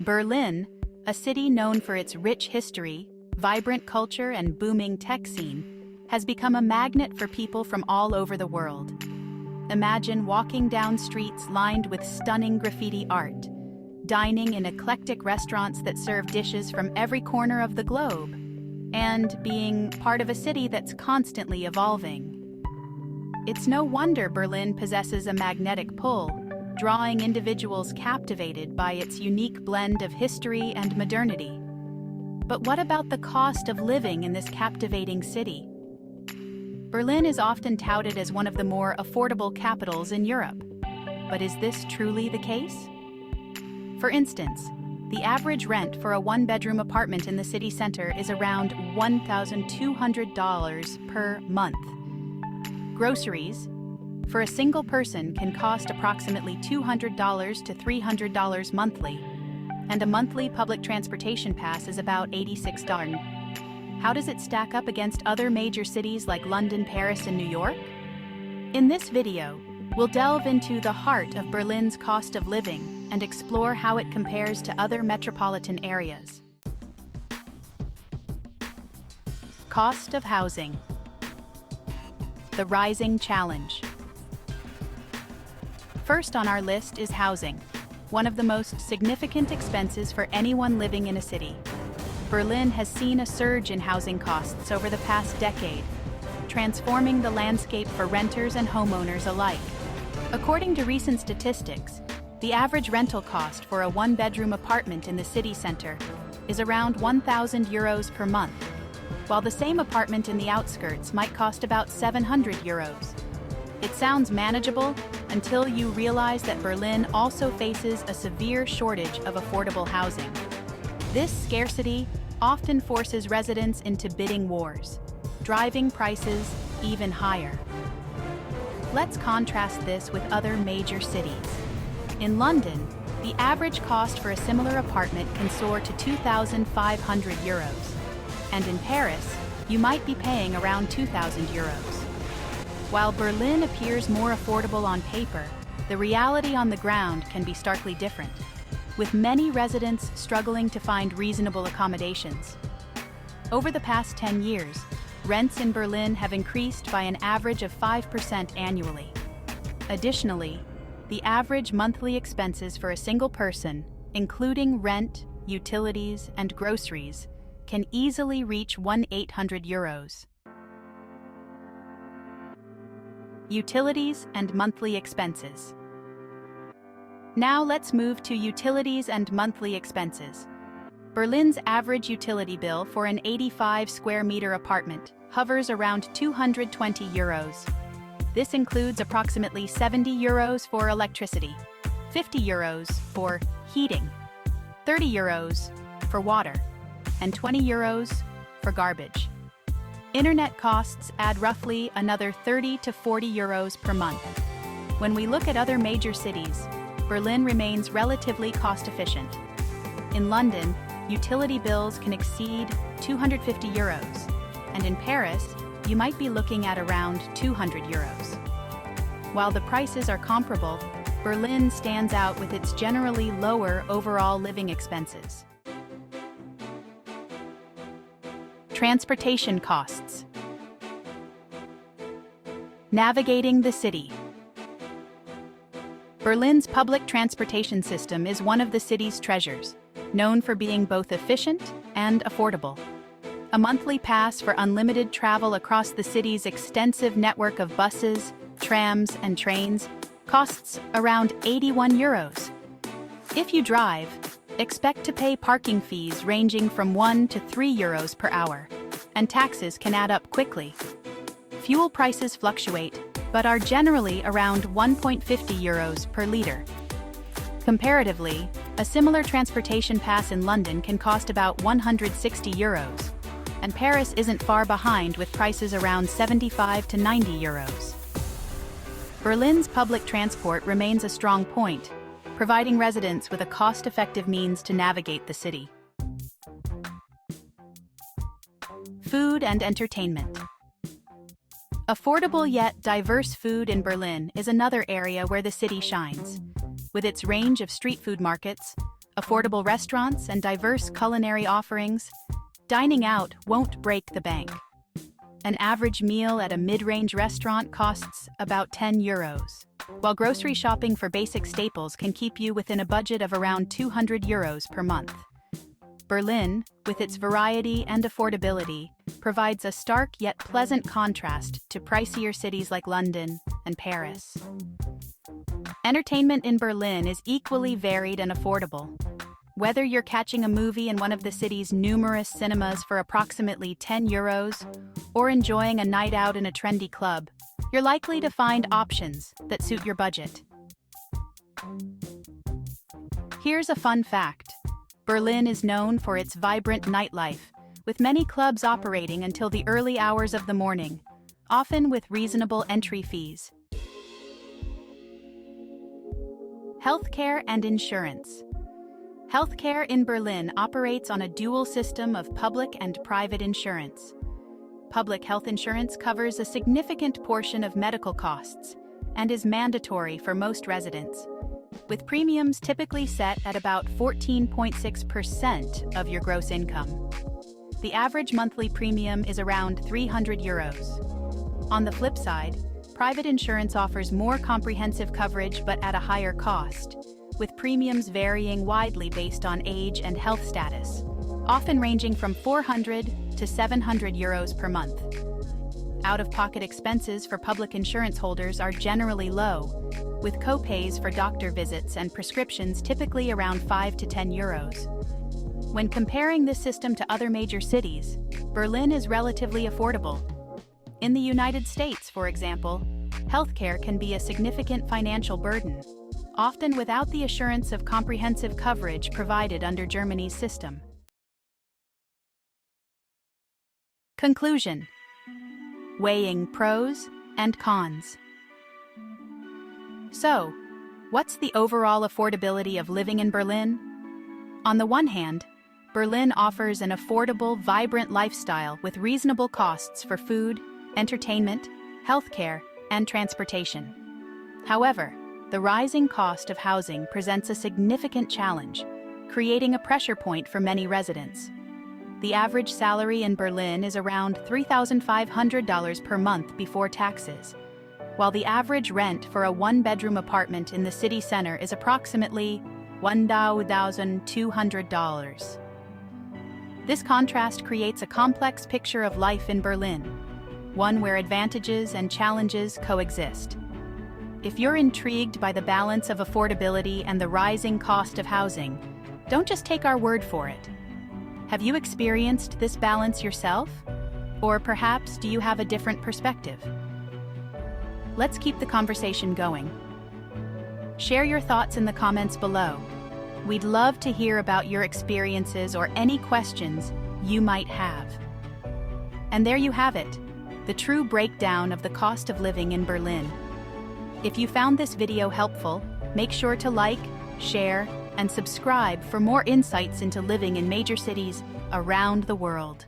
Berlin, a city known for its rich history, vibrant culture, and booming tech scene, has become a magnet for people from all over the world. Imagine walking down streets lined with stunning graffiti art, dining in eclectic restaurants that serve dishes from every corner of the globe, and being part of a city that's constantly evolving. It's no wonder Berlin possesses a magnetic pull, drawing individuals captivated by its unique blend of history and modernity. But what about the cost of living in this captivating city? Berlin is often touted as one of the more affordable capitals in Europe. But is this truly the case? For instance, the average rent for a one-bedroom apartment in the city center is around $1,200 per month. Groceries, for a single person, can cost approximately $200 to $300 monthly, and a monthly public transportation pass is about $86. How does it stack up against other major cities like London, Paris, and New York? In this video, we'll delve into the heart of Berlin's cost of living and explore how it compares to other metropolitan areas. Cost of housing. The rising challenge. First on our list is housing, one of the most significant expenses for anyone living in a city. Berlin has seen a surge in housing costs over the past decade, transforming the landscape for renters and homeowners alike. According to recent statistics, the average rental cost for a one-bedroom apartment in the city center is around €1,000 per month, while the same apartment in the outskirts might cost about €700. It sounds manageable until you realize that Berlin also faces a severe shortage of affordable housing. This scarcity often forces residents into bidding wars, driving prices even higher. Let's contrast this with other major cities. In London, the average cost for a similar apartment can soar to €2,500, and in Paris, you might be paying around €2,000. While Berlin appears more affordable on paper, the reality on the ground can be starkly different, with many residents struggling to find reasonable accommodations. Over the past 10 years, rents in Berlin have increased by an average of 5% annually. Additionally, the average monthly expenses for a single person, including rent, utilities, and groceries, can easily reach €1,800. Utilities and monthly expenses. Now let's move to utilities and monthly expenses. Berlin's average utility bill for an 85 square meter apartment hovers around €220. This includes approximately €70 for electricity, €50 for heating, €30 for water, and €20 for garbage. Internet costs add roughly another €30 to €40 per month. When we look at other major cities, Berlin remains relatively cost-efficient. In London, utility bills can exceed €250, and in Paris, you might be looking at around €200. While the prices are comparable, Berlin stands out with its generally lower overall living expenses. Transportation costs. Navigating the city. Berlin's public transportation system is one of the city's treasures, known for being both efficient and affordable. A monthly pass for unlimited travel across the city's extensive network of buses, trams, and trains costs around €81. If you drive, expect to pay parking fees ranging from €1 to €3 per hour, and taxes can add up quickly. Fuel prices fluctuate, but are generally around €1.50 per liter. Comparatively, a similar transportation pass in London can cost about €160, and Paris isn't far behind with prices around €75 to €90. Berlin's public transport remains a strong point, providing residents with a cost-effective means to navigate the city. Food and entertainment. Affordable yet diverse food in Berlin is another area where the city shines. With its range of street food markets, affordable restaurants, and diverse culinary offerings, dining out won't break the bank. An average meal at a mid-range restaurant costs about €10, while grocery shopping for basic staples can keep you within a budget of around €200 per month. Berlin, with its variety and affordability, provides a stark yet pleasant contrast to pricier cities like London and Paris. Entertainment in Berlin is equally varied and affordable. Whether you're catching a movie in one of the city's numerous cinemas for approximately €10 or enjoying a night out in a trendy club, you're likely to find options that suit your budget. Here's a fun fact. Berlin is known for its vibrant nightlife, with many clubs operating until the early hours of the morning, often with reasonable entry fees. Healthcare and insurance. Healthcare in Berlin operates on a dual system of public and private insurance. Public health insurance covers a significant portion of medical costs and is mandatory for most residents, with premiums typically set at about 14.6% of your gross income. The average monthly premium is around €300. On the flip side, private insurance offers more comprehensive coverage but at a higher cost, with premiums varying widely based on age and health status, often ranging from €400 to €700 per month. Out-of-pocket expenses for public insurance holders are generally low, with co-pays for doctor visits and prescriptions typically around €5 to €10. When comparing this system to other major cities, Berlin is relatively affordable. In the United States, for example, healthcare can be a significant financial burden, often without the assurance of comprehensive coverage provided under Germany's system. Conclusion: weighing pros and cons. So, what's the overall affordability of living in Berlin? On the one hand, Berlin offers an affordable, vibrant lifestyle with reasonable costs for food, entertainment, healthcare, and transportation. However, the rising cost of housing presents a significant challenge, creating a pressure point for many residents. The average salary in Berlin is around $3,500 per month before taxes, while the average rent for a one-bedroom apartment in the city center is approximately $1,200. This contrast creates a complex picture of life in Berlin, one where advantages and challenges coexist. If you're intrigued by the balance of affordability and the rising cost of housing, don't just take our word for it. Have you experienced this balance yourself? Or perhaps do you have a different perspective? Let's keep the conversation going. Share your thoughts in the comments below. We'd love to hear about your experiences or any questions you might have. And there you have it, the true breakdown of the cost of living in Berlin. If you found this video helpful, make sure to like, share, and subscribe for more insights into living in major cities around the world.